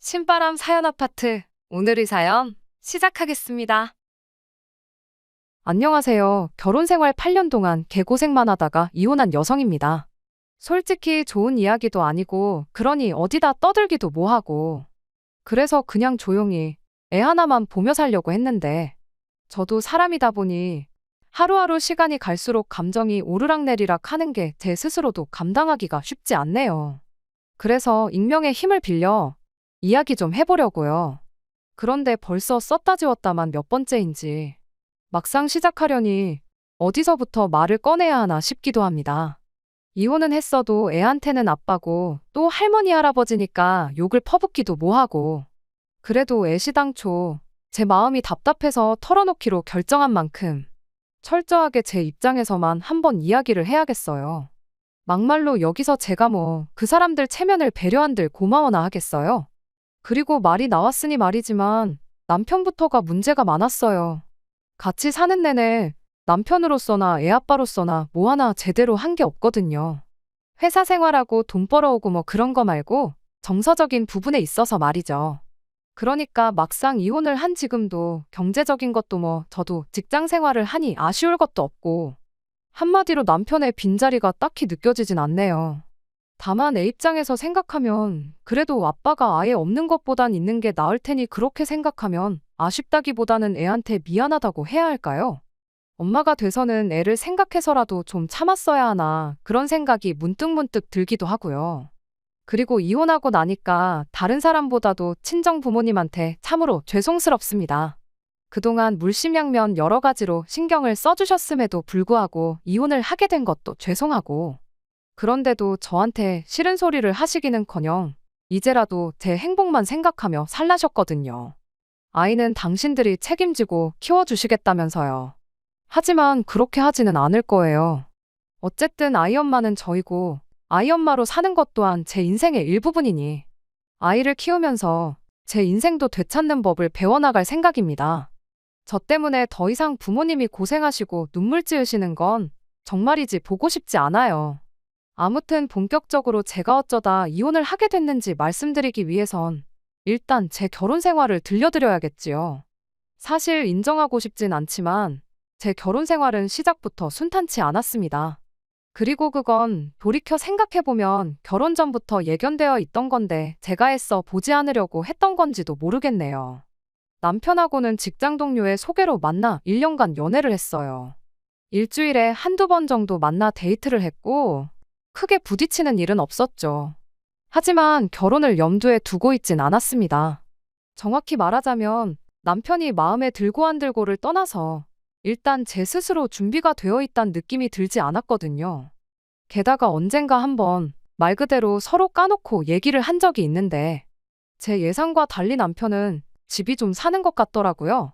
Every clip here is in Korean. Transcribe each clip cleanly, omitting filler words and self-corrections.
신바람 사연 아파트. 오늘의 사연 시작하겠습니다. 안녕하세요. 결혼 생활 8년 동안 개고생만 하다가 이혼한 여성입니다. 솔직히 좋은 이야기도 아니고, 그러니 어디다 떠들기도 뭐하고. 그래서 그냥 조용히 애 하나만 보며 살려고 했는데, 저도 사람이다 보니 하루하루 시간이 갈수록 감정이 오르락내리락 하는 게 제 스스로도 감당하기가 쉽지 않네요. 그래서 익명의 힘을 빌려 이야기 좀 해보려고요. 그런데 벌써 썼다 지웠다만 몇 번째인지 막상 시작하려니 어디서부터 말을 꺼내야 하나 싶기도 합니다. 이혼은 했어도 애한테는 아빠고, 또 할머니 할아버지니까 욕을 퍼붓기도 뭐하고. 그래도 애시당초 제 마음이 답답해서 털어놓기로 결정한 만큼 철저하게 제 입장에서만 한번 이야기를 해야겠어요. 막말로 여기서 제가 뭐 그 사람들 체면을 배려한들 고마워나 하겠어요? 그리고 말이 나왔으니 말이지만 남편부터가 문제가 많았어요. 같이 사는 내내 남편으로서나 애아빠로서나 뭐 하나 제대로 한 게 없거든요. 회사 생활하고 돈 벌어오고 뭐 그런 거 말고 정서적인 부분에 있어서 말이죠. 그러니까 막상 이혼을 한 지금도 경제적인 것도 뭐 저도 직장 생활을 하니 아쉬울 것도 없고, 한마디로 남편의 빈자리가 딱히 느껴지진 않네요. 다만 애 입장에서 생각하면 그래도 아빠가 아예 없는 것보단 있는 게 나을 테니, 그렇게 생각하면 아쉽다기보다는 애한테 미안하다고 해야 할까요? 엄마가 돼서는 애를 생각해서라도 좀 참았어야 하나, 그런 생각이 문득문득 들기도 하고요. 그리고 이혼하고 나니까 다른 사람보다도 친정 부모님한테 참으로 죄송스럽습니다. 그동안 물심양면 여러 가지로 신경을 써주셨음에도 불구하고 이혼을 하게 된 것도 죄송하고, 그런데도 저한테 싫은 소리를 하시기는커녕 이제라도 제 행복만 생각하며 살라셨거든요. 아이는 당신들이 책임지고 키워주시겠다면서요. 하지만 그렇게 하지는 않을 거예요. 어쨌든 아이 엄마는 저이고, 아이 엄마로 사는 것 또한 제 인생의 일부분이니 아이를 키우면서 제 인생도 되찾는 법을 배워나갈 생각입니다. 저 때문에 더 이상 부모님이 고생하시고 눈물 찌으시는 건 정말이지 보고 싶지 않아요. 아무튼 본격적으로 제가 어쩌다 이혼을 하게 됐는지 말씀드리기 위해선 일단 제 결혼 생활을 들려드려야겠지요. 사실 인정하고 싶진 않지만 제 결혼 생활은 시작부터 순탄치 않았습니다. 그리고 그건 돌이켜 생각해보면 결혼 전부터 예견되어 있던 건데 제가 애써 보지 않으려고 했던 건지도 모르겠네요. 남편하고는 직장 동료의 소개로 만나 1년간 연애를 했어요. 일주일에 한두 번 정도 만나 데이트를 했고, 크게 부딪히는 일은 없었죠. 하지만 결혼을 염두에 두고 있진 않았습니다. 정확히 말하자면 남편이 마음에 들고 안 들고를 떠나서 일단 제 스스로 준비가 되어 있다는 느낌이 들지 않았거든요. 게다가 언젠가 한번 말 그대로 서로 까놓고 얘기를 한 적이 있는데, 제 예상과 달리 남편은 집이 좀 사는 것 같더라고요.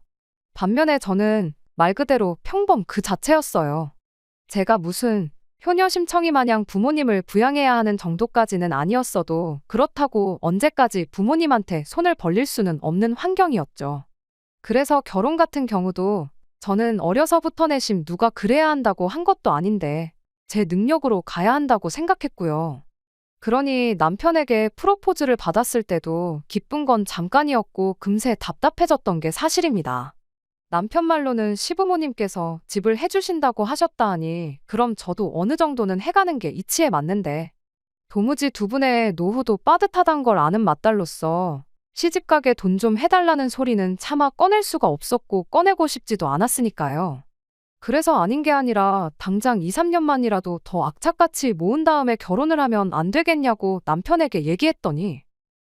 반면에 저는 말 그대로 평범 그 자체였어요. 제가 무슨 효녀 심청이 마냥 부모님을 부양해야 하는 정도까지는 아니었어도 그렇다고 언제까지 부모님한테 손을 벌릴 수는 없는 환경이었죠. 그래서 결혼 같은 경우도 저는 어려서부터 내심 누가 그래야 한다고 한 것도 아닌데 제 능력으로 가야 한다고 생각했고요. 그러니 남편에게 프로포즈를 받았을 때도 기쁜 건 잠깐이었고 금세 답답해졌던 게 사실입니다. 남편 말로는 시부모님께서 집을 해주신다고 하셨다 하니 그럼 저도 어느 정도는 해가는 게 이치에 맞는데, 도무지 두 분의 노후도 빠듯하단 걸 아는 맏딸로서 시집가게 돈 좀 해달라는 소리는 차마 꺼낼 수가 없었고 꺼내고 싶지도 않았으니까요. 그래서 아닌 게 아니라 당장 2, 3년만이라도 더 악착같이 모은 다음에 결혼을 하면 안 되겠냐고 남편에게 얘기했더니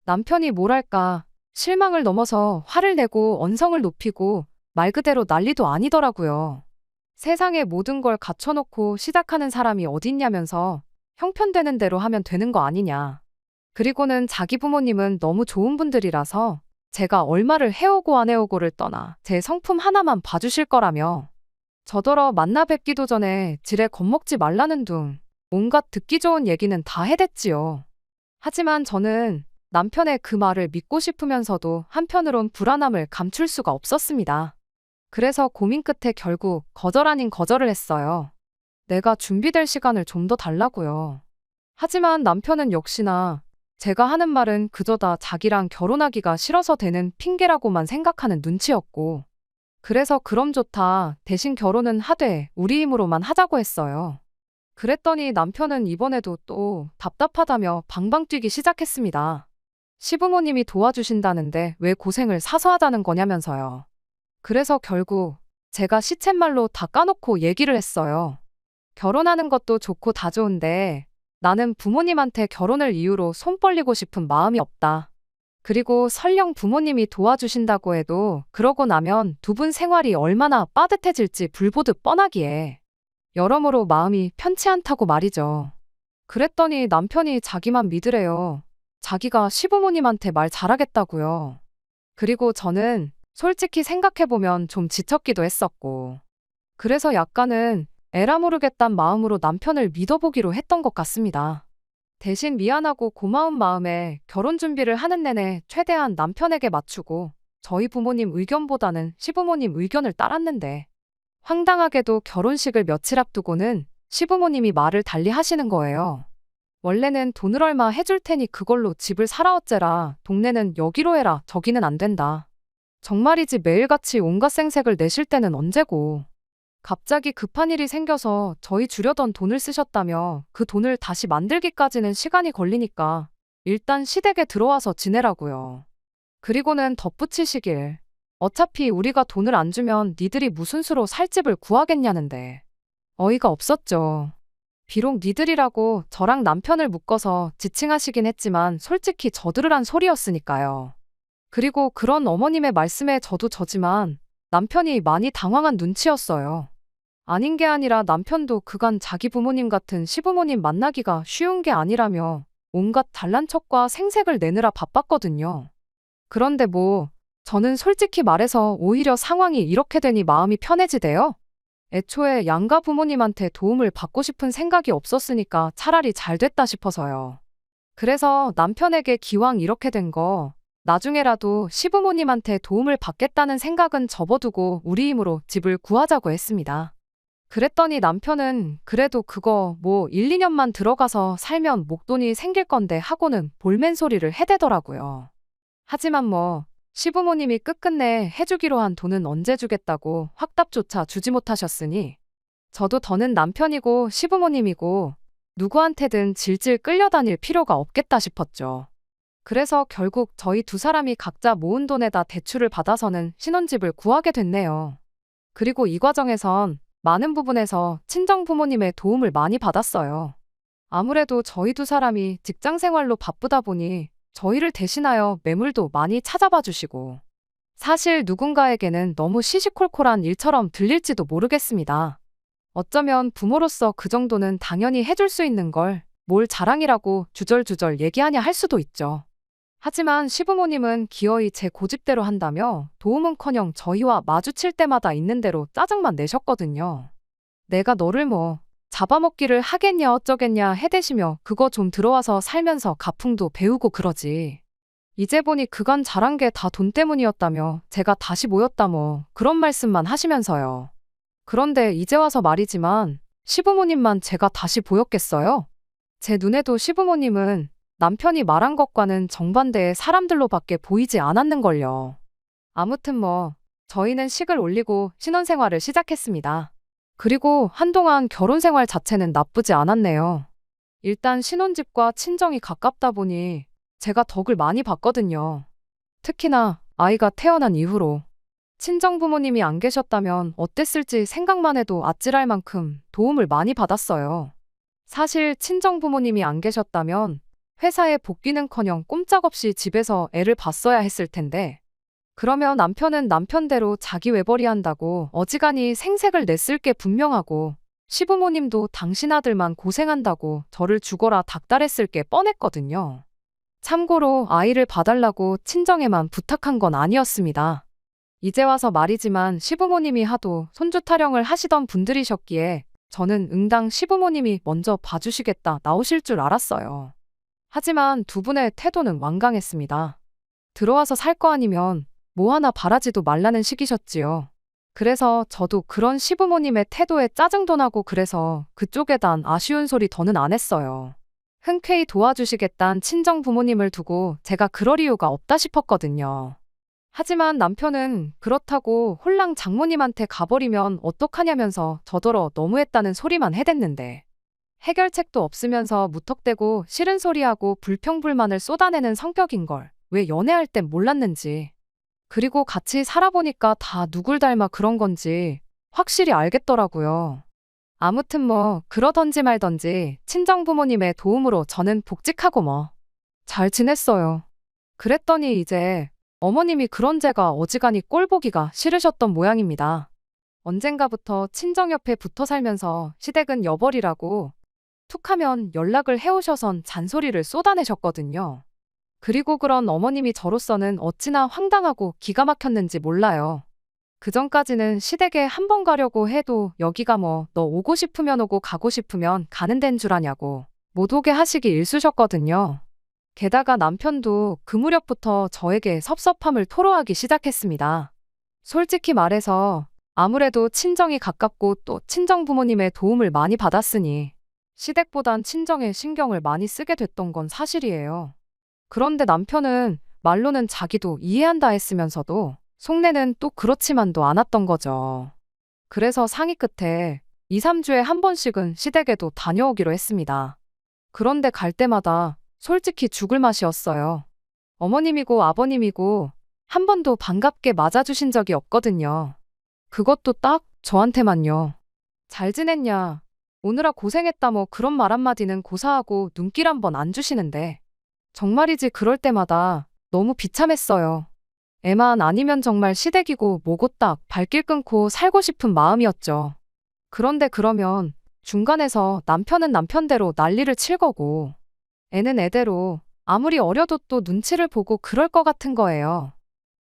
남편이 뭐랄까 실망을 넘어서 화를 내고 언성을 높이고 말 그대로 난리도 아니더라고요. 세상에 모든 걸 갖춰놓고 시작하는 사람이 어딨냐면서 형편되는 대로 하면 되는 거 아니냐. 그리고는 자기 부모님은 너무 좋은 분들이라서 제가 얼마를 해오고 안 해오고를 떠나 제 성품 하나만 봐주실 거라며, 저더러 만나 뵙기도 전에 지레 겁먹지 말라는 둥 온갖 듣기 좋은 얘기는 다 해댔지요. 하지만 저는 남편의 그 말을 믿고 싶으면서도 한편으론 불안함을 감출 수가 없었습니다. 그래서 고민 끝에 결국 거절 아닌 거절을 했어요. 내가 준비될 시간을 좀 더 달라고요. 하지만 남편은 역시나 제가 하는 말은 그저 다 자기랑 결혼하기가 싫어서 되는 핑계라고만 생각하는 눈치였고, 그래서 그럼 좋다. 대신 결혼은 하되 우리 힘으로만 하자고 했어요. 그랬더니 남편은 이번에도 또 답답하다며 방방 뛰기 시작했습니다. 시부모님이 도와주신다는데 왜 고생을 사서 하자는 거냐면서요. 그래서 결국 제가 시쳇말로 다 까놓고 얘기를 했어요. 결혼하는 것도 좋고 다 좋은데 나는 부모님한테 결혼을 이유로 손 벌리고 싶은 마음이 없다. 그리고 설령 부모님이 도와주신다고 해도 그러고 나면 두 분 생활이 얼마나 빠듯해질지 불보듯 뻔하기에 여러모로 마음이 편치 않다고 말이죠. 그랬더니 남편이 자기만 믿으래요. 자기가 시부모님한테 말 잘하겠다고요. 그리고 저는 솔직히 생각해보면 좀 지쳤기도 했었고, 그래서 약간은 에라 모르겠단 마음으로 남편을 믿어보기로 했던 것 같습니다. 대신 미안하고 고마운 마음에 결혼 준비를 하는 내내 최대한 남편에게 맞추고 저희 부모님 의견보다는 시부모님 의견을 따랐는데, 황당하게도 결혼식을 며칠 앞두고는 시부모님이 말을 달리 하시는 거예요. 원래는 돈을 얼마 해줄 테니 그걸로 집을 사라 어째라, 동네는 여기로 해라, 저기는 안 된다. 정말이지 매일같이 온갖 생색을 내실 때는 언제고. 갑자기 급한 일이 생겨서 저희 주려던 돈을 쓰셨다며 그 돈을 다시 만들기까지는 시간이 걸리니까 일단 시댁에 들어와서 지내라고요. 그리고는 덧붙이시길, 어차피 우리가 돈을 안 주면 니들이 무슨 수로 살 집을 구하겠냐는데. 어이가 없었죠. 비록 니들이라고 저랑 남편을 묶어서 지칭하시긴 했지만 솔직히 저들으란 소리였으니까요. 그리고 그런 어머님의 말씀에 저도 저지만 남편이 많이 당황한 눈치였어요. 아닌 게 아니라 남편도 그간 자기 부모님 같은 시부모님 만나기가 쉬운 게 아니라며 온갖 잘난 척과 생색을 내느라 바빴거든요. 그런데 저는 솔직히 말해서 오히려 상황이 이렇게 되니 마음이 편해지대요. 애초에 양가 부모님한테 도움을 받고 싶은 생각이 없었으니까 차라리 잘 됐다 싶어서요. 그래서 남편에게 기왕 이렇게 된 거 나중에라도 시부모님한테 도움을 받겠다는 생각은 접어두고 우리 힘으로 집을 구하자고 했습니다. 그랬더니 남편은 그래도 그거 1, 2년만 들어가서 살면 목돈이 생길 건데 하고는 볼멘 소리를 해대더라고요. 하지만 시부모님이 끝끝내 해주기로 한 돈은 언제 주겠다고 확답조차 주지 못하셨으니 저도 더는 남편이고 시부모님이고 누구한테든 질질 끌려다닐 필요가 없겠다 싶었죠. 그래서 결국 저희 두 사람이 각자 모은 돈에다 대출을 받아서는 신혼집을 구하게 됐네요. 그리고 이 과정에선 많은 부분에서 친정 부모님의 도움을 많이 받았어요. 아무래도 저희 두 사람이 직장 생활로 바쁘다 보니 저희를 대신하여 매물도 많이 찾아봐 주시고, 사실 누군가에게는 너무 시시콜콜한 일처럼 들릴지도 모르겠습니다. 어쩌면 부모로서 그 정도는 당연히 해줄 수 있는 걸 뭘 자랑이라고 주절주절 얘기하냐 할 수도 있죠. 하지만 시부모님은 기어이 제 고집대로 한다며 도움은커녕 저희와 마주칠 때마다 있는 대로 짜증만 내셨거든요. 내가 너를 잡아먹기를 하겠냐 어쩌겠냐 해대시며 그거 좀 들어와서 살면서 가풍도 배우고 그러지. 이제 보니 그간 잘한 게 다 돈 때문이었다며 제가 다시 모였다 그런 말씀만 하시면서요. 그런데 이제 와서 말이지만 시부모님만 제가 다시 보였겠어요? 제 눈에도 시부모님은 남편이 말한 것과는 정반대의 사람들로밖에 보이지 않았는걸요. 아무튼 저희는 식을 올리고 신혼생활을 시작했습니다. 그리고 한동안 결혼생활 자체는 나쁘지 않았네요. 일단 신혼집과 친정이 가깝다 보니 제가 덕을 많이 봤거든요. 특히나 아이가 태어난 이후로. 친정 부모님이 안 계셨다면 어땠을지 생각만 해도 아찔할 만큼 도움을 많이 받았어요. 사실 친정 부모님이 안 계셨다면 회사에 복귀는커녕 꼼짝없이 집에서 애를 봤어야 했을 텐데, 그러면 남편은 남편대로 자기 외벌이 한다고 어지간히 생색을 냈을 게 분명하고, 시부모님도 당신 아들만 고생한다고 저를 죽어라 닥달했을 게 뻔했거든요. 참고로 아이를 봐달라고 친정에만 부탁한 건 아니었습니다. 이제 와서 말이지만 시부모님이 하도 손주 타령을 하시던 분들이셨기에 저는 응당 시부모님이 먼저 봐주시겠다 나오실 줄 알았어요. 하지만 두 분의 태도는 완강했습니다. 들어와서 살 거 아니면 하나 바라지도 말라는 식이셨지요. 그래서 저도 그런 시부모님의 태도에 짜증도 나고 그래서 그쪽에 단 아쉬운 소리 더는 안 했어요. 흔쾌히 도와주시겠다는 친정 부모님을 두고 제가 그럴 이유가 없다 싶었거든요. 하지만 남편은 그렇다고 홀랑 장모님한테 가버리면 어떡하냐면서 저더러 너무했다는 소리만 해댔는데 해결책도 없으면서 무턱대고 싫은 소리하고 불평불만을 쏟아내는 성격인걸 왜 연애할 땐 몰랐는지. 그리고 같이 살아보니까 다 누굴 닮아 그런 건지 확실히 알겠더라고요. 아무튼 뭐 그러던지 말던지 친정 부모님의 도움으로 저는 복직하고 뭐 잘 지냈어요. 그랬더니 이제 어머님이 그런 제가 어지간히 꼴보기가 싫으셨던 모양입니다. 언젠가부터 친정 옆에 붙어 살면서 시댁은 여벌이라고 툭하면 연락을 해오셔선 잔소리를 쏟아내셨거든요. 그리고 그런 어머님이 저로서는 어찌나 황당하고 기가 막혔는지 몰라요. 그전까지는 시댁에 한 번 가려고 해도 여기가 뭐 너 오고 싶으면 오고 가고 싶으면 가는 데인 줄 아냐고 못 오게 하시기 일쑤셨거든요. 게다가 남편도 그 무렵부터 저에게 섭섭함을 토로하기 시작했습니다. 솔직히 말해서 아무래도 친정이 가깝고 또 친정 부모님의 도움을 많이 받았으니 시댁보단 친정에 신경을 많이 쓰게 됐던 건 사실이에요. 그런데 남편은 말로는 자기도 이해한다 했으면서도 속내는 또 그렇지만도 않았던 거죠. 그래서 상의 끝에 2, 3주에 한 번씩은 시댁에도 다녀오기로 했습니다. 그런데 갈 때마다 솔직히 죽을 맛이었어요. 어머님이고 아버님이고 한 번도 반갑게 맞아주신 적이 없거든요. 그것도 딱 저한테만요. 잘 지냈냐? 오느라 고생했다 뭐 그런 말 한마디는 고사하고 눈길 한 번 안 주시는데 정말이지 그럴 때마다 너무 비참했어요. 애만 아니면 정말 시댁이고 뭐고 딱 발길 끊고 살고 싶은 마음이었죠. 그런데 그러면 중간에서 남편은 남편대로 난리를 칠 거고 애는 애대로 아무리 어려도 또 눈치를 보고 그럴 것 같은 거예요.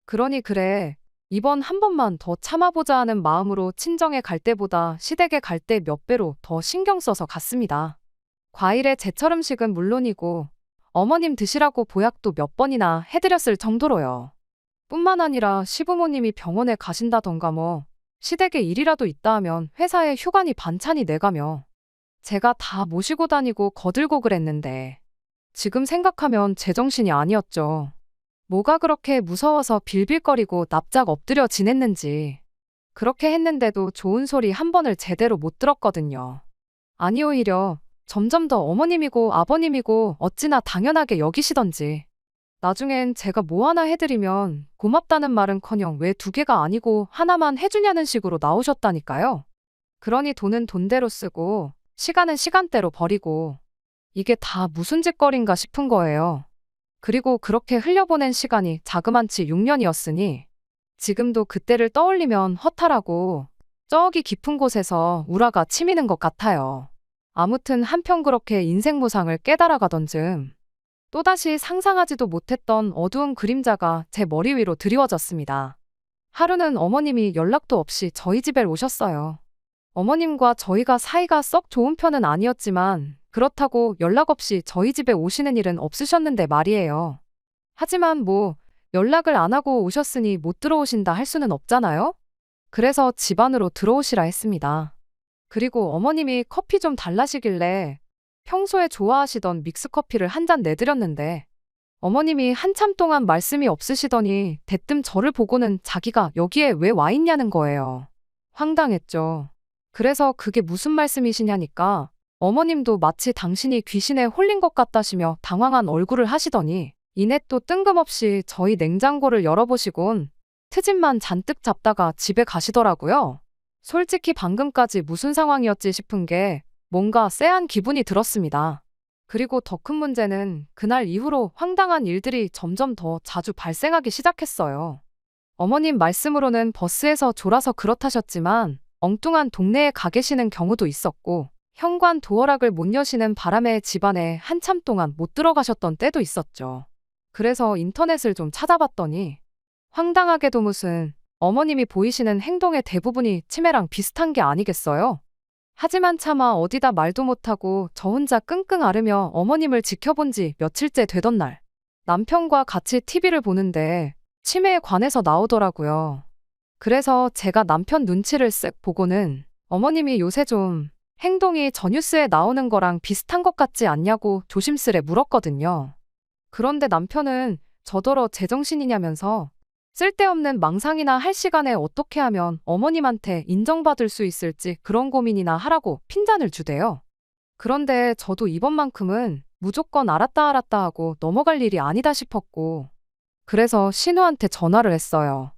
그러니 그래, 이번 한 번만 더 참아보자 하는 마음으로 친정에 갈 때보다 시댁에 갈 때 몇 배로 더 신경 써서 갔습니다. 과일에 제철 음식은 물론이고 어머님 드시라고 보약도 몇 번이나 해드렸을 정도로요. 뿐만 아니라 시부모님이 병원에 가신다던가 뭐 시댁에 일이라도 있다 하면 회사에 휴관이 반찬이 내가며 제가 다 모시고 다니고 거들고 그랬는데 지금 생각하면 제정신이 아니었죠. 뭐가 그렇게 무서워서 빌빌거리고 납작 엎드려 지냈는지. 그렇게 했는데도 좋은 소리 한 번을 제대로 못 들었거든요. 아니 오히려 점점 더 어머님이고 아버님이고 어찌나 당연하게 여기시던지. 나중엔 제가 뭐 하나 해드리면 고맙다는 말은커녕 왜 두 개가 아니고 하나만 해주냐는 식으로 나오셨다니까요. 그러니 돈은 돈대로 쓰고 시간은 시간대로 버리고 이게 다 무슨 짓거린가 싶은 거예요. 그리고 그렇게 흘려보낸 시간이 자그만치 6년이었으니 지금도 그때를 떠올리면 허탈하고 저기 깊은 곳에서 우라가 치미는 것 같아요. 아무튼 한편 그렇게 인생 무상을 깨달아가던 즈음 또다시 상상하지도 못했던 어두운 그림자가 제 머리 위로 드리워졌습니다. 하루는 어머님이 연락도 없이 저희 집에 오셨어요. 어머님과 저희가 사이가 썩 좋은 편은 아니었지만 그렇다고 연락 없이 저희 집에 오시는 일은 없으셨는데 말이에요. 하지만 뭐 연락을 안 하고 오셨으니 못 들어오신다 할 수는 없잖아요? 그래서 집 안으로 들어오시라 했습니다. 그리고 어머님이 커피 좀 달라시길래 평소에 좋아하시던 믹스커피를 한 잔 내드렸는데 어머님이 한참 동안 말씀이 없으시더니 대뜸 저를 보고는 자기가 여기에 왜 와 있냐는 거예요. 황당했죠. 그래서 그게 무슨 말씀이시냐니까 어머님도 마치 당신이 귀신에 홀린 것 같다시며 당황한 얼굴을 하시더니 이내 또 뜬금없이 저희 냉장고를 열어보시곤 트집만 잔뜩 잡다가 집에 가시더라고요. 솔직히 방금까지 무슨 상황이었지 싶은 게 뭔가 쎄한 기분이 들었습니다. 그리고 더 큰 문제는 그날 이후로 황당한 일들이 점점 더 자주 발생하기 시작했어요. 어머님 말씀으로는 버스에서 졸아서 그렇다셨지만 엉뚱한 동네에 가 계시는 경우도 있었고 현관 도어락을 못 여시는 바람에 집안에 한참 동안 못 들어가셨던 때도 있었죠. 그래서 인터넷을 좀 찾아봤더니 황당하게도 무슨 어머님이 보이시는 행동의 대부분이 치매랑 비슷한 게 아니겠어요? 하지만 차마 어디다 말도 못하고 저 혼자 끙끙 앓으며 어머님을 지켜본 지 며칠째 되던 날 남편과 같이 TV를 보는데 치매에 관해서 나오더라고요. 그래서 제가 남편 눈치를 쓱 보고는 어머님이 요새 좀 행동이 저 뉴스에 나오는 거랑 비슷한 것 같지 않냐고 조심스레 물었거든요. 그런데 남편은 저더러 제정신이냐면서 쓸데없는 망상이나 할 시간에 어떻게 하면 어머님한테 인정받을 수 있을지 그런 고민이나 하라고 핀잔을 주대요. 그런데 저도 이번만큼은 무조건 알았다 알았다 하고 넘어갈 일이 아니다 싶었고, 그래서 신우한테 전화를 했어요.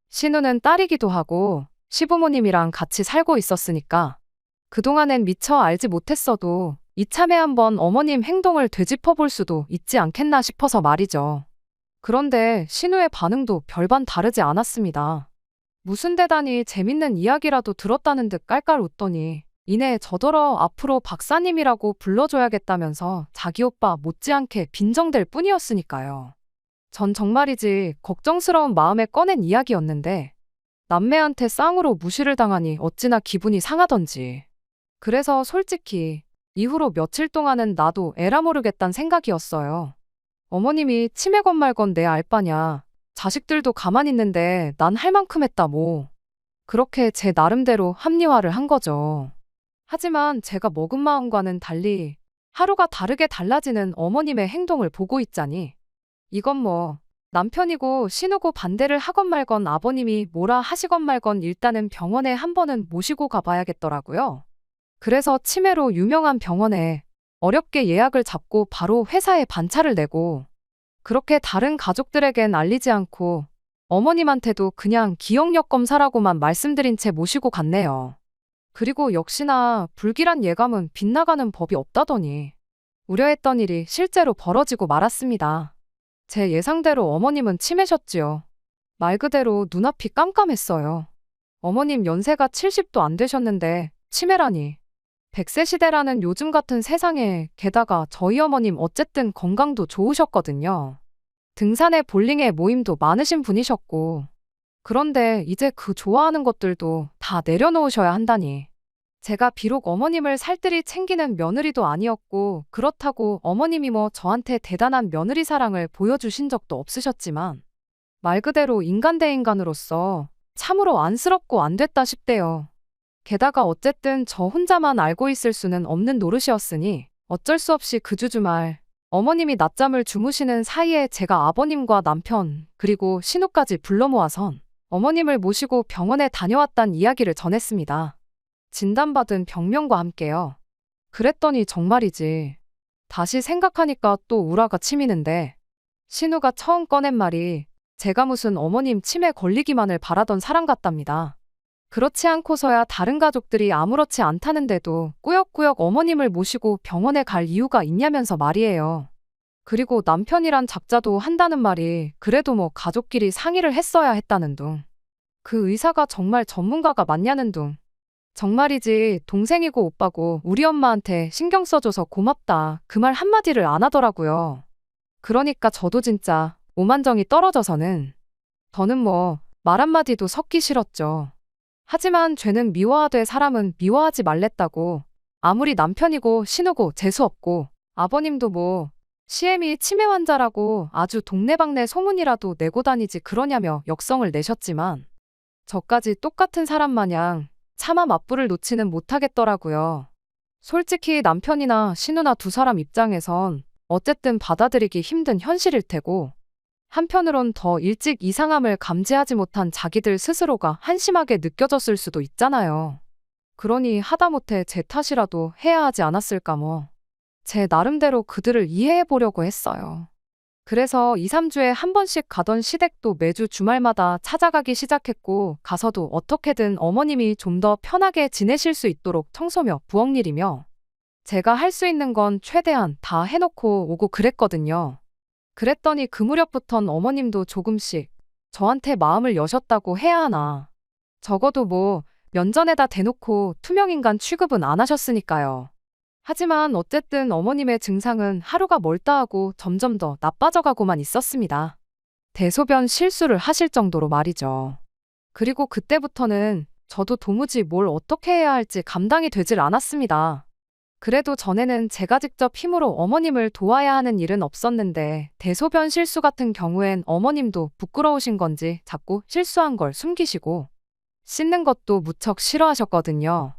신우는 딸이기도 하고 시부모님이랑 같이 살고 있었으니까 그동안엔 미처 알지 못했어도 이참에 한번 어머님 행동을 되짚어 볼 수도 있지 않겠나 싶어서 말이죠. 그런데 신우의 반응도 별반 다르지 않았습니다. 무슨 대단히 재밌는 이야기라도 들었다는 듯 깔깔 웃더니 이내 저더러 앞으로 박사님이라고 불러줘야겠다면서 자기 오빠 못지않게 빈정댈 뿐이었으니까요. 전 정말이지 걱정스러운 마음에 꺼낸 이야기였는데 남매한테 쌍으로 무시를 당하니 어찌나 기분이 상하던지. 그래서 솔직히 이후로 며칠 동안은 나도 에라 모르겠단 생각이었어요. 어머님이 치매건 말건 내 알바냐. 자식들도 가만히 있는데 난 할 만큼 했다 뭐. 그렇게 제 나름대로 합리화를 한 거죠. 하지만 제가 먹은 마음과는 달리 하루가 다르게 달라지는 어머님의 행동을 보고 있자니 이건 뭐 남편이고 신우고 반대를 하건 말건 아버님이 뭐라 하시건 말건 일단은 병원에 한 번은 모시고 가봐야겠더라고요. 그래서 치매로 유명한 병원에 어렵게 예약을 잡고 바로 회사에 반차를 내고 그렇게 다른 가족들에겐 알리지 않고 어머님한테도 그냥 기억력 검사라고만 말씀드린 채 모시고 갔네요. 그리고 역시나 불길한 예감은 빗나가는 법이 없다더니 우려했던 일이 실제로 벌어지고 말았습니다. 제 예상대로 어머님은 치매셨지요. 말 그대로 눈앞이 깜깜했어요. 어머님 연세가 70도 안 되셨는데 치매라니. 100세 시대라는 요즘 같은 세상에 게다가 저희 어머님 어쨌든 건강도 좋으셨거든요. 등산에 볼링에 모임도 많으신 분이셨고 그런데 이제 그 좋아하는 것들도 다 내려놓으셔야 한다니. 제가 비록 어머님을 살뜰히 챙기는 며느리도 아니었고 그렇다고 어머님이 뭐 저한테 대단한 며느리 사랑을 보여주신 적도 없으셨지만 말 그대로 인간 대 인간으로서 참으로 안쓰럽고 안 됐다 싶대요. 게다가 어쨌든 저 혼자만 알고 있을 수는 없는 노릇이었으니 어쩔 수 없이 그 주주말 어머님이 낮잠을 주무시는 사이에 제가 아버님과 남편 그리고 신우까지 불러 모아선 어머님을 모시고 병원에 다녀왔단 이야기를 전했습니다. 진단받은 병명과 함께요. 그랬더니 정말이지. 다시 생각하니까 또 우라가 치미는데 신우가 처음 꺼낸 말이 제가 무슨 어머님 치매 걸리기만을 바라던 사람 같답니다. 그렇지 않고서야 다른 가족들이 아무렇지 않다는데도 꾸역꾸역 어머님을 모시고 병원에 갈 이유가 있냐면서 말이에요. 그리고 남편이란 작자도 한다는 말이 그래도 뭐 가족끼리 상의를 했어야 했다는 둥. 그 의사가 정말 전문가가 맞냐는 둥. 정말이지 동생이고 오빠고 우리 엄마한테 신경 써줘서 고맙다. 그 말 한마디를 안 하더라고요. 그러니까 저도 진짜 오만정이 떨어져서는 더는 뭐 말 한마디도 섞기 싫었죠. 하지만 죄는 미워하되 사람은 미워하지 말랬다고. 아무리 남편이고 신우고 재수없고 아버님도 뭐 CM이 치매 환자라고 아주 동네방네 소문이라도 내고 다니지 그러냐며 역성을 내셨지만 저까지 똑같은 사람 마냥 차마 맞불을 놓지는 못하겠더라고요. 솔직히 남편이나 신우나 두 사람 입장에선 어쨌든 받아들이기 힘든 현실일 테고 한편으론 더 일찍 이상함을 감지하지 못한 자기들 스스로가 한심하게 느껴졌을 수도 있잖아요. 그러니 하다못해 제 탓이라도 해야 하지 않았을까 뭐. 제 나름대로 그들을 이해해 보려고 했어요. 그래서 2, 3주에 한 번씩 가던 시댁도 매주 주말마다 찾아가기 시작했고 가서도 어떻게든 어머님이 좀 더 편하게 지내실 수 있도록 청소며 부엌일이며 제가 할 수 있는 건 최대한 다 해놓고 오고 그랬거든요. 그랬더니 그 무렵부턴 어머님도 조금씩 저한테 마음을 여셨다고 해야 하나. 적어도 뭐 면전에다 대놓고 투명인간 취급은 안 하셨으니까요. 하지만 어쨌든 어머님의 증상은 하루가 멀다 하고 점점 더 나빠져가고만 있었습니다. 대소변 실수를 하실 정도로 말이죠. 그리고 그때부터는 저도 도무지 뭘 어떻게 해야 할지 감당이 되질 않았습니다. 그래도 전에는 제가 직접 힘으로 어머님을 도와야 하는 일은 없었는데 대소변 실수 같은 경우엔 어머님도 부끄러우신 건지 자꾸 실수한 걸 숨기시고 씻는 것도 무척 싫어하셨거든요.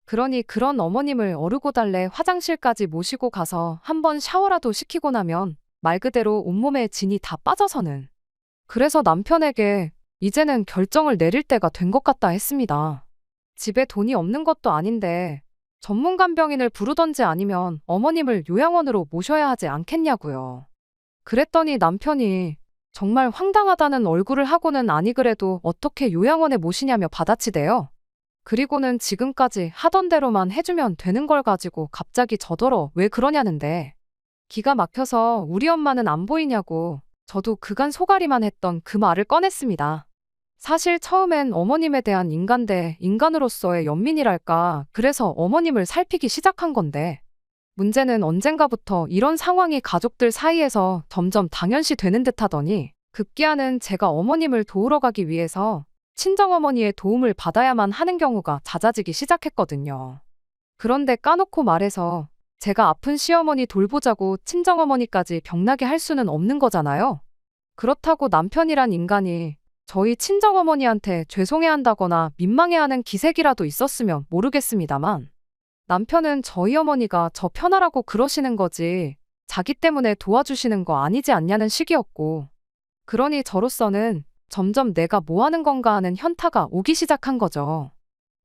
그러니 그런 어머님을 어르고 달래 화장실까지 모시고 가서 한번 샤워라도 시키고 나면 말 그대로 온몸에 진이 다 빠져서는. 그래서 남편에게 이제는 결정을 내릴 때가 된 것 같다 했습니다. 집에 돈이 없는 것도 아닌데 전문 간병인을 부르던지 아니면 어머님을 요양원으로 모셔야 하지 않겠냐고요. 그랬더니 남편이 정말 황당하다는 얼굴을 하고는 아니 그래도 어떻게 요양원에 모시냐며 받아치대요. 그리고는 지금까지 하던 대로만 해주면 되는 걸 가지고 갑자기 저더러 왜 그러냐는데 기가 막혀서 우리 엄마는 안 보이냐고 저도 그간 소가리만 했던 그 말을 꺼냈습니다. 사실 처음엔 어머님에 대한 인간 대 인간으로서의 연민이랄까 그래서 어머님을 살피기 시작한 건데 문제는 언젠가부터 이런 상황이 가족들 사이에서 점점 당연시 되는 듯 하더니 급기야는 제가 어머님을 도우러 가기 위해서 친정어머니의 도움을 받아야만 하는 경우가 잦아지기 시작했거든요. 그런데 까놓고 말해서 제가 아픈 시어머니 돌보자고 친정어머니까지 병나게 할 수는 없는 거잖아요. 그렇다고 남편이란 인간이 저희 친정어머니한테 죄송해한다거나 민망해하는 기색이라도 있었으면 모르겠습니다만 남편은 저희 어머니가 저 편하라고 그러시는 거지 자기 때문에 도와주시는 거 아니지 않냐는 식이었고 그러니 저로서는 점점 내가 뭐 하는 건가 하는 현타가 오기 시작한 거죠.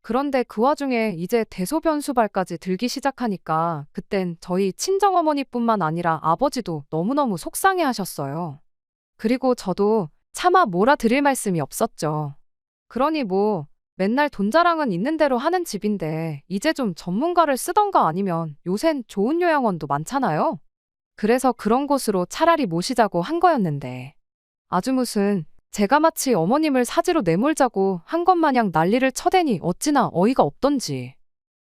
그런데 그 와중에 이제 대소변수발까지 들기 시작하니까 그땐 저희 친정어머니뿐만 아니라 아버지도 너무너무 속상해 하셨어요. 그리고 저도 차마 몰아드릴 말씀이 없었죠. 그러니 뭐 맨날 돈 자랑은 있는 대로 하는 집인데 이제 좀 전문가를 쓰던가 아니면 요샌 좋은 요양원도 많잖아요. 그래서 그런 곳으로 차라리 모시자고 한 거였는데 아주 무슨 제가 마치 어머님을 사지로 내몰자고 한 것 마냥 난리를 쳐대니 어찌나 어이가 없던지.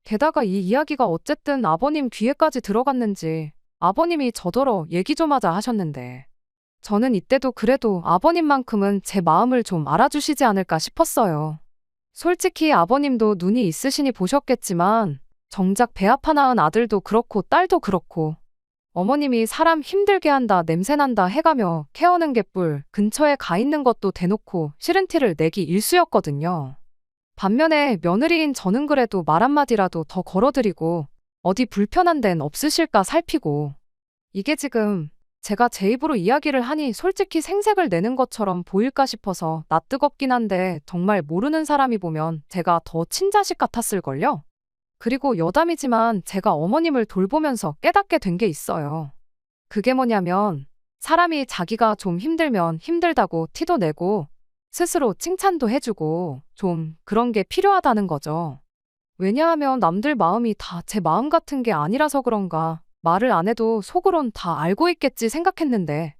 게다가 이 이야기가 어쨌든 아버님 귀에까지 들어갔는지 아버님이 저더러 얘기 좀 하자 하셨는데 저는 이때도 그래도 아버님만큼은 제 마음을 좀 알아주시지 않을까 싶었어요. 솔직히 아버님도 눈이 있으시니 보셨겠지만 정작 배 아파 낳은 아들도 그렇고 딸도 그렇고 어머님이 사람 힘들게 한다 냄새난다 해가며 케어는 개뿔 근처에 가 있는 것도 대놓고 싫은 티를 내기 일쑤였거든요. 반면에 며느리인 저는 그래도 말 한마디라도 더 걸어드리고 어디 불편한 데는 없으실까 살피고 이게 지금 제가 제 입으로 이야기를 하니 솔직히 생색을 내는 것처럼 보일까 싶어서 낯뜨겁긴 한데 정말 모르는 사람이 보면 제가 더 친자식 같았을걸요? 그리고 여담이지만 제가 어머님을 돌보면서 깨닫게 된 게 있어요. 그게 뭐냐면 사람이 자기가 좀 힘들면 힘들다고 티도 내고 스스로 칭찬도 해주고 좀 그런 게 필요하다는 거죠. 왜냐하면 남들 마음이 다 제 마음 같은 게 아니라서 그런가 말을 안 해도 속으론 다 알고 있겠지 생각했는데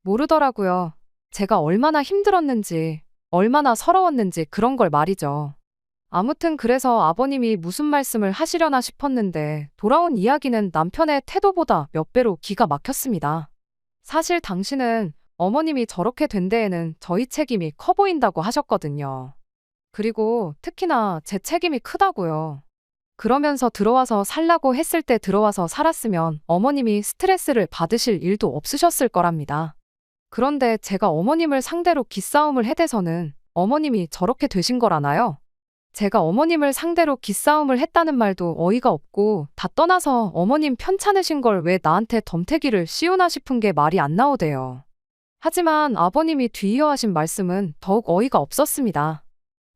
모르더라고요. 제가 얼마나 힘들었는지 얼마나 서러웠는지 그런 걸 말이죠. 아무튼 그래서 아버님이 무슨 말씀을 하시려나 싶었는데 돌아온 이야기는 남편의 태도보다 몇 배로 기가 막혔습니다. 사실 당신은 어머님이 저렇게 된 데에는 저희 책임이 커 보인다고 하셨거든요. 그리고 특히나 제 책임이 크다고요. 그러면서 들어와서 살라고 했을 때 들어와서 살았으면 어머님이 스트레스를 받으실 일도 없으셨을 거랍니다. 그런데 제가 어머님을 상대로 기싸움을 해대서는 어머님이 저렇게 되신 거라나요? 제가 어머님을 상대로 기싸움을 했다는 말도 어이가 없고 다 떠나서 어머님 편찮으신 걸 왜 나한테 덤태기를 씌우나 싶은 게 말이 안 나오대요. 하지만 아버님이 뒤이어하신 말씀은 더욱 어이가 없었습니다.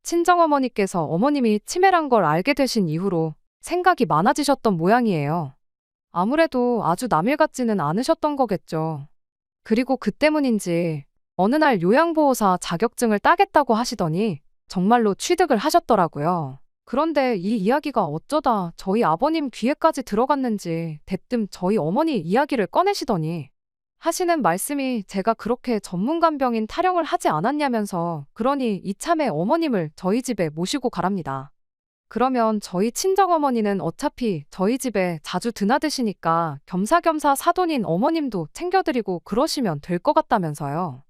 친정어머니께서 어머님이 치매란 걸 알게 되신 이후로 생각이 많아지셨던 모양이에요. 아무래도 아주 남일 같지는 않으셨던 거겠죠. 그리고 그 때문인지 어느 날 요양보호사 자격증을 따겠다고 하시더니 정말로 취득을 하셨더라고요. 그런데 이 이야기가 어쩌다 저희 아버님 귀에까지 들어갔는지 대뜸 저희 어머니 이야기를 꺼내시더니 하시는 말씀이 제가 그렇게 전문간병인 타령을 하지 않았냐면서 그러니 이참에 어머님을 저희 집에 모시고 가랍니다. 그러면 저희 친정어머니는 어차피 저희 집에 자주 드나드시니까 겸사겸사 사돈인 어머님도 챙겨드리고 그러시면 될 것 같다면서요.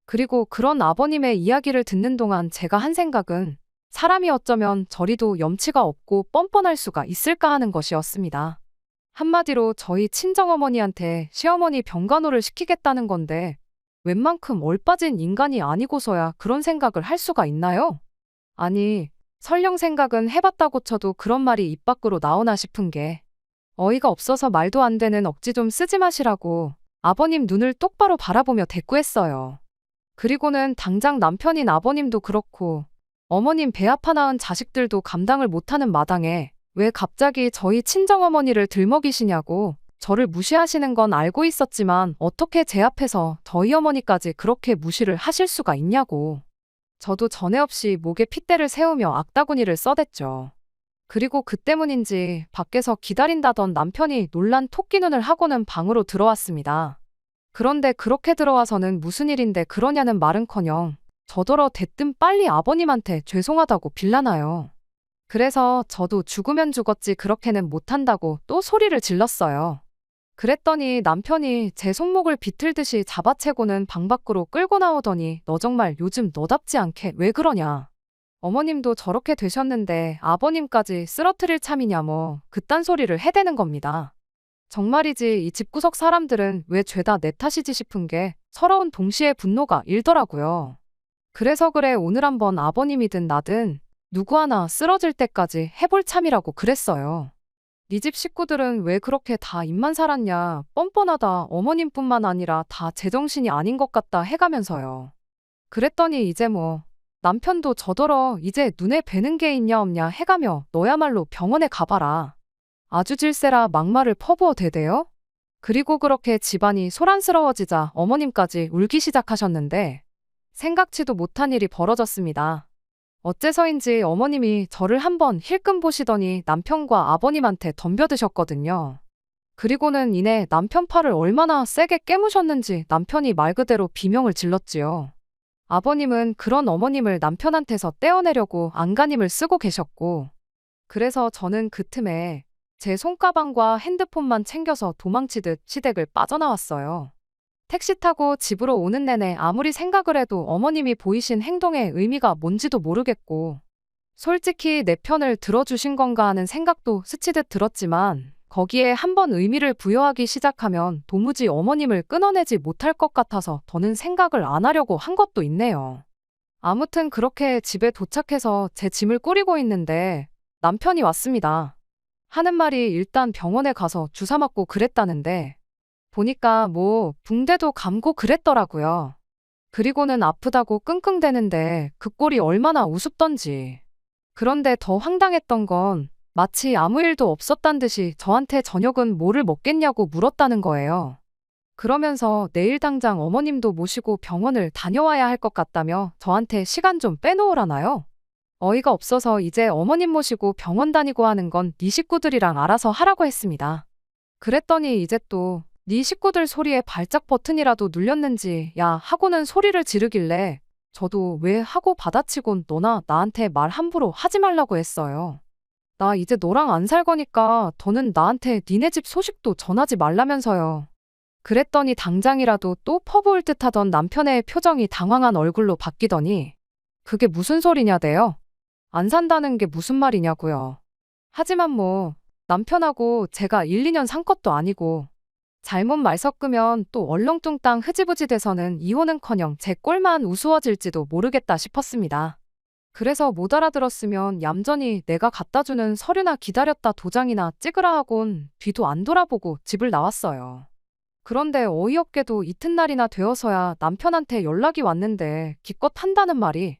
그리고 그런 아버님의 이야기를 듣는 동안 제가 한 생각은 사람이 어쩌면 저리도 염치가 없고 뻔뻔할 수가 있을까 하는 것이었습니다. 한마디로 저희 친정어머니한테 시어머니 병간호를 시키겠다는 건데 웬만큼 얼빠진 인간이 아니고서야 그런 생각을 할 수가 있나요? 아니, 설령 생각은 해봤다고 쳐도 그런 말이 입 밖으로 나오나 싶은 게 어이가 없어서 말도 안 되는 억지 좀 쓰지 마시라고 아버님 눈을 똑바로 바라보며 대꾸했어요. 그리고는 당장 남편인 아버님도 그렇고 어머님 배 아파 낳은 자식들도 감당을 못하는 마당에 왜 갑자기 저희 친정어머니를 들먹이시냐고 저를 무시하시는 건 알고 있었지만 어떻게 제 앞에서 저희 어머니까지 그렇게 무시를 하실 수가 있냐고. 저도 전에 없이 목에 핏대를 세우며 악다구니를 써댔죠. 그리고 그 때문인지 밖에서 기다린다던 남편이 놀란 토끼 눈을 하고는 방으로 들어왔습니다. 그런데 그렇게 들어와서는 무슨 일인데 그러냐는 말은커녕 저더러 대뜸 빨리 아버님한테 죄송하다고 빌라나요. 그래서 저도 죽으면 죽었지 그렇게는 못한다고 또 소리를 질렀어요. 그랬더니 남편이 제 손목을 비틀듯이 잡아채고는 방 밖으로 끌고 나오더니 너 정말 요즘 너답지 않게 왜 그러냐. 어머님도 저렇게 되셨는데 아버님까지 쓰러뜨릴 참이냐 뭐 그딴 소리를 해대는 겁니다. 정말이지 이 집구석 사람들은 왜 죄다 내 탓이지 싶은 게 서러운 동시에 분노가 일더라고요. 그래서 그래 오늘 한번 아버님이든 나든 누구 하나 쓰러질 때까지 해볼 참이라고 그랬어요. 네 집 식구들은 왜 그렇게 다 입만 살았냐 뻔뻔하다 어머님뿐만 아니라 다 제정신이 아닌 것 같다 해가면서요. 그랬더니 이제 뭐 남편도 저더러 이제 눈에 뵈는 게 있냐 없냐 해가며 너야말로 병원에 가봐라. 아주 질세라 막말을 퍼부어대대요. 그리고 그렇게 집안이 소란스러워지자 어머님까지 울기 시작하셨는데 생각지도 못한 일이 벌어졌습니다. 어째서인지 어머님이 저를 한번 힐끔 보시더니 남편과 아버님한테 덤벼드셨거든요. 그리고는 이내 남편 팔을 얼마나 세게 깨무셨는지 남편이 말 그대로 비명을 질렀지요. 아버님은 그런 어머님을 남편한테서 떼어내려고 안간힘을 쓰고 계셨고 그래서 저는 그 틈에 제 손가방과 핸드폰만 챙겨서 도망치듯 시댁을 빠져나왔어요. 택시 타고 집으로 오는 내내 아무리 생각을 해도 어머님이 보이신 행동의 의미가 뭔지도 모르겠고 솔직히 내 편을 들어주신 건가 하는 생각도 스치듯 들었지만 거기에 한번 의미를 부여하기 시작하면 도무지 어머님을 끊어내지 못할 것 같아서 더는 생각을 안 하려고 한 것도 있네요. 아무튼 그렇게 집에 도착해서 제 짐을 꾸리고 있는데 남편이 왔습니다. 하는 말이 일단 병원에 가서 주사 맞고 그랬다는데 보니까 뭐 붕대도 감고 그랬더라고요. 그리고는 아프다고 끙끙대는데 그 꼴이 얼마나 우습던지. 그런데 더 황당했던 건 마치 아무 일도 없었단 듯이 저한테 저녁은 뭐를 먹겠냐고 물었다는 거예요. 그러면서 내일 당장 어머님도 모시고 병원을 다녀와야 할 것 같다며 저한테 시간 좀 빼놓으라나요? 어이가 없어서 이제 어머님 모시고 병원 다니고 하는 건 네 식구들이랑 알아서 하라고 했습니다. 그랬더니 이제 또 네 식구들 소리에 발작 버튼이라도 눌렸는지 야 하고는 소리를 지르길래 저도 왜 하고 받아치곤 너나 나한테 말 함부로 하지 말라고 했어요. 나 이제 너랑 안 살 거니까 더는 나한테 니네 집 소식도 전하지 말라면서요. 그랬더니 당장이라도 또 퍼부을 듯하던 남편의 표정이 당황한 얼굴로 바뀌더니 그게 무슨 소리냐대요. 안 산다는 게 무슨 말이냐고요. 하지만 뭐 남편하고 제가 1, 2년 산 것도 아니고 잘못 말 섞으면 또 얼렁뚱땅 흐지부지 돼서는 이혼은커녕 제 꼴만 우스워질지도 모르겠다 싶었습니다. 그래서 못 알아들었으면 얌전히 내가 갖다주는 서류나 기다렸다 도장이나 찍으라 하곤 뒤도 안 돌아보고 집을 나왔어요. 그런데 어이없게도 이튿날이나 되어서야 남편한테 연락이 왔는데 기껏 한다는 말이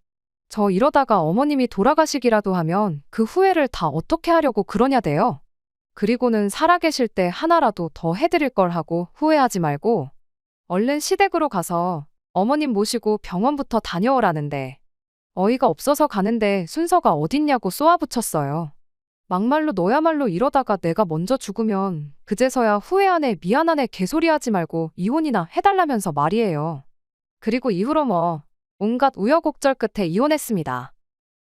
저 이러다가 어머님이 돌아가시기라도 하면 그 후회를 다 어떻게 하려고 그러냐대요. 그리고는 살아계실 때 하나라도 더 해드릴 걸 하고 후회하지 말고 얼른 시댁으로 가서 어머님 모시고 병원부터 다녀오라는데 어이가 없어서 가는데 순서가 어딨냐고 쏘아붙였어요. 막말로 너야말로 이러다가 내가 먼저 죽으면 그제서야 후회하네 미안하네 개소리하지 말고 이혼이나 해달라면서 말이에요. 그리고 이후로 뭐 온갖 우여곡절 끝에 이혼했습니다.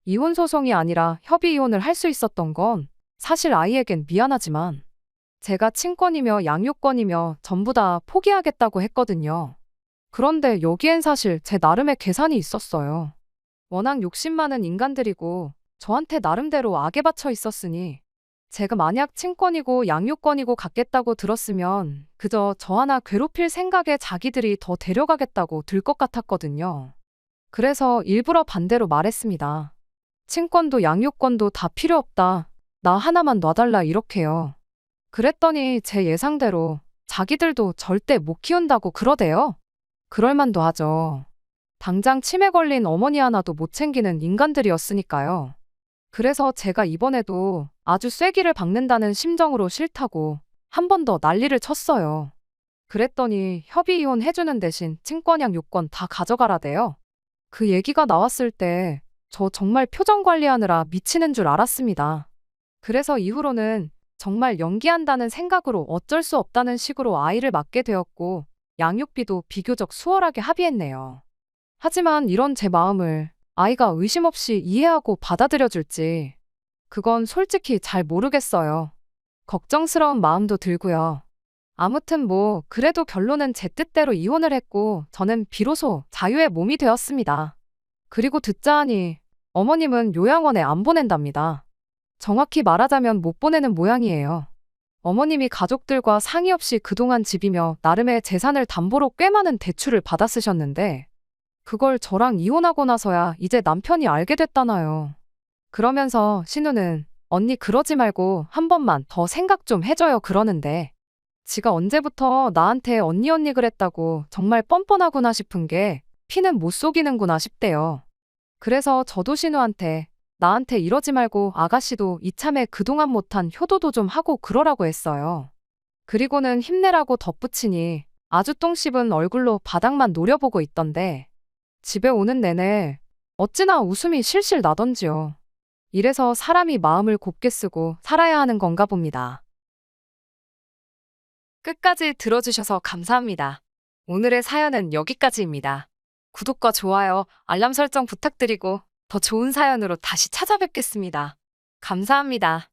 이혼 소송이 아니라 협의 이혼을 할 수 있었던 건 사실 아이에겐 미안하지만 제가 친권이며 양육권이며 전부 다 포기하겠다고 했거든요. 그런데 여기엔 사실 제 나름의 계산이 있었어요. 워낙 욕심 많은 인간들이고 저한테 나름대로 악에 받쳐 있었으니 제가 만약 친권이고 양육권이고 갖겠다고 들었으면 그저 저 하나 괴롭힐 생각에 자기들이 더 데려가겠다고 들 것 같았거든요. 그래서 일부러 반대로 말했습니다. 친권도 양육권도 다 필요 없다. 나 하나만 놔달라 이렇게요. 그랬더니 제 예상대로 자기들도 절대 못 키운다고 그러대요. 그럴만도 하죠. 당장 치매 걸린 어머니 하나도 못 챙기는 인간들이었으니까요. 그래서 제가 이번에도 아주 쐐기를 박는다는 심정으로 싫다고 한 번 더 난리를 쳤어요. 그랬더니 협의 이혼 해주는 대신 친권양 요건 다 가져가라대요. 그 얘기가 나왔을 때 저 정말 표정 관리하느라 미치는 줄 알았습니다. 그래서 이후로는 정말 연기한다는 생각으로 어쩔 수 없다는 식으로 아이를 맡게 되었고 양육비도 비교적 수월하게 합의했네요. 하지만 이런 제 마음을 아이가 의심 없이 이해하고 받아들여줄지 그건 솔직히 잘 모르겠어요. 걱정스러운 마음도 들고요. 아무튼 뭐 그래도 결론은 제 뜻대로 이혼을 했고 저는 비로소 자유의 몸이 되었습니다. 그리고 듣자 하니 어머님은 요양원에 안 보낸답니다. 정확히 말하자면 못 보내는 모양이에요. 어머님이 가족들과 상의 없이 그동안 집이며 나름의 재산을 담보로 꽤 많은 대출을 받아 쓰셨는데 그걸 저랑 이혼하고 나서야 이제 남편이 알게 됐다나요. 그러면서 신우는 언니 그러지 말고 한 번만 더 생각 좀 해줘요 그러는데 지가 언제부터 나한테 언니 그랬다고 정말 뻔뻔하구나 싶은 게 피는 못 속이는구나 싶대요. 그래서 저도 신우한테 나한테 이러지 말고 아가씨도 이참에 그동안 못한 효도도 좀 하고 그러라고 했어요. 그리고는 힘내라고 덧붙이니 아주 똥 씹은 얼굴로 바닥만 노려보고 있던데 집에 오는 내내 어찌나 웃음이 실실 나던지요. 이래서 사람이 마음을 곱게 쓰고 살아야 하는 건가 봅니다. 끝까지 들어주셔서 감사합니다. 오늘의 사연은 여기까지입니다. 구독과 좋아요, 알람 설정 부탁드리고 더 좋은 사연으로 다시 찾아뵙겠습니다. 감사합니다.